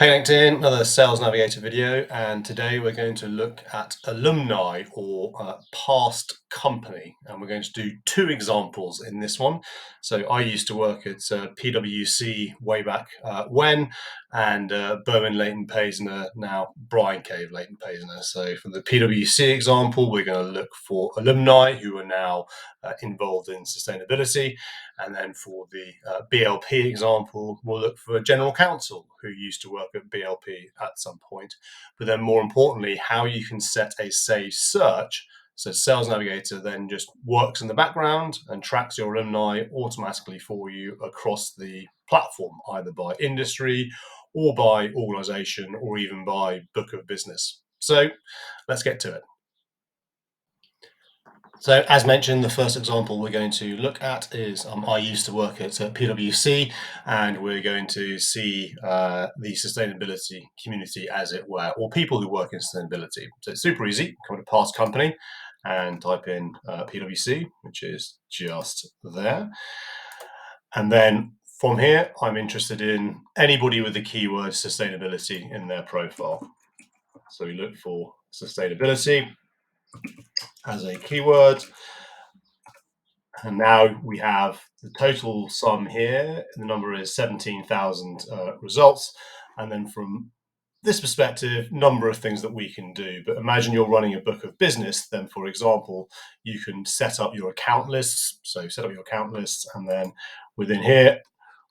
Hey LinkedIn, another Sales Navigator video, and today we're going to look at alumni or past company, and we're going to do two examples in this one. So I used to work at PwC way back when, and Bowen Leighton Paisner, now Brian Cave Leighton Paisner. So for the PwC example, we're going to look for alumni who are now involved in sustainability. And then for the BLP example, we'll look for a general counsel who used to work at BLP at some point. But then more importantly, how you can set a saved search. So Sales Navigator then just works in the background and tracks your alumni automatically for you across the platform, either by industry or by organization or even by book of business. So let's get to it. So as mentioned, the first example we're going to look at is I used to work at PwC, and we're going to see the sustainability community, as it were, or people who work in sustainability. So it's super easy. Come to past company and type in PwC, which is just there. And then from here, I'm interested in anybody with the keyword sustainability in their profile. So we look for sustainability as a keyword. And now we have the total sum here. The number is 17,000 results. And then from this perspective, number of things that we can do. But imagine you're running a book of business. Then, for example, you can set up your account lists. So set up your account lists. And then within here,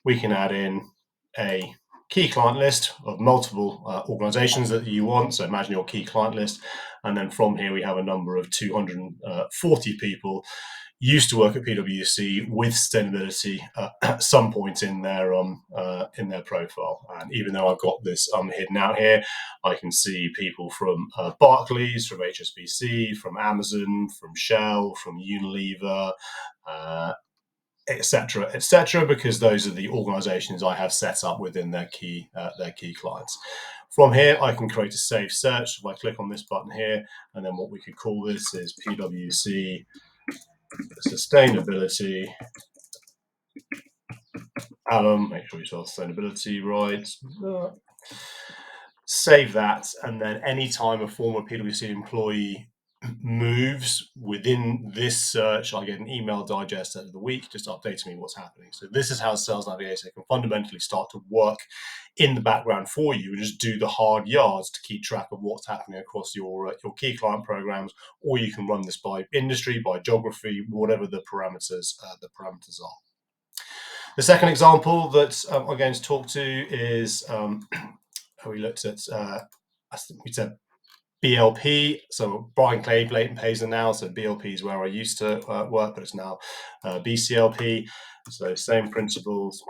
we can add in a key client list of multiple organizations that you want. So imagine your key client list. And then from here, we have a number of 240 people used to work at PwC with sustainability at some point in their profile. And even though I've got this hidden out here, I can see people from Barclays, from HSBC, from Amazon, from Shell, from Unilever, etc., because those are the organizations I have set up within their key clients. From here, I can create a saved search. If I click on this button here, and then what we could call this is PwC sustainability alum. Make sure you spell sustainability right. Save that, and then anytime a former PwC employee moves within this search, I get an email digest at the week just updating me what's happening. So this is how Sales Navigator can fundamentally start to work in the background for you and just do the hard yards to keep track of what's happening across your key client programs. Or you can run this by industry, by geography, whatever the parameters are. The second example that I'm going to talk to is we looked at we said BLP, so Brian Cave Leighton Paisner now. So BLP is where I used to work, but it's now BCLP. So same principles.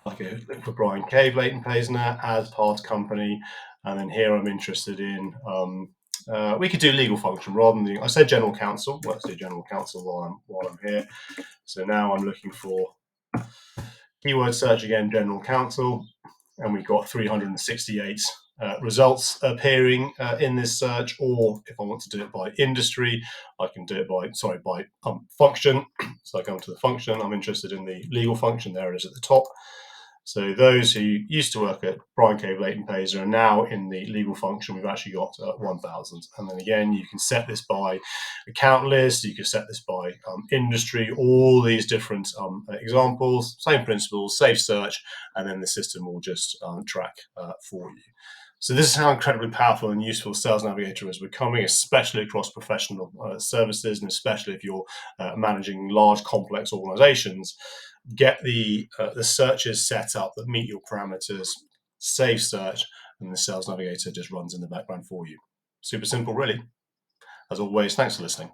I go look for Brian Cave Leighton Paisner as part company, and then here I'm interested in. We could do legal function rather than I said general counsel. Let's do general counsel while I'm here. So now I'm looking for keyword search again, general counsel, and we've got 368 results appearing in this search. Or if I want to do it by industry, I can do it by function. So I come to the function. I'm interested in the legal function. There it is at the top. So those who used to work at Brian Cave Leighton Paisner are now in the legal function. We've actually got 1,000. And then again, you can set this by account list. You can set this by industry, all these different examples, same principles, save search, and then the system will just track for you. So this is how incredibly powerful and useful Sales Navigator is becoming, especially across professional services, and especially if you're managing large, complex organizations. Get the searches set up that meet your parameters, save search, and the Sales Navigator just runs in the background for you. Super simple, really. As always, thanks for listening.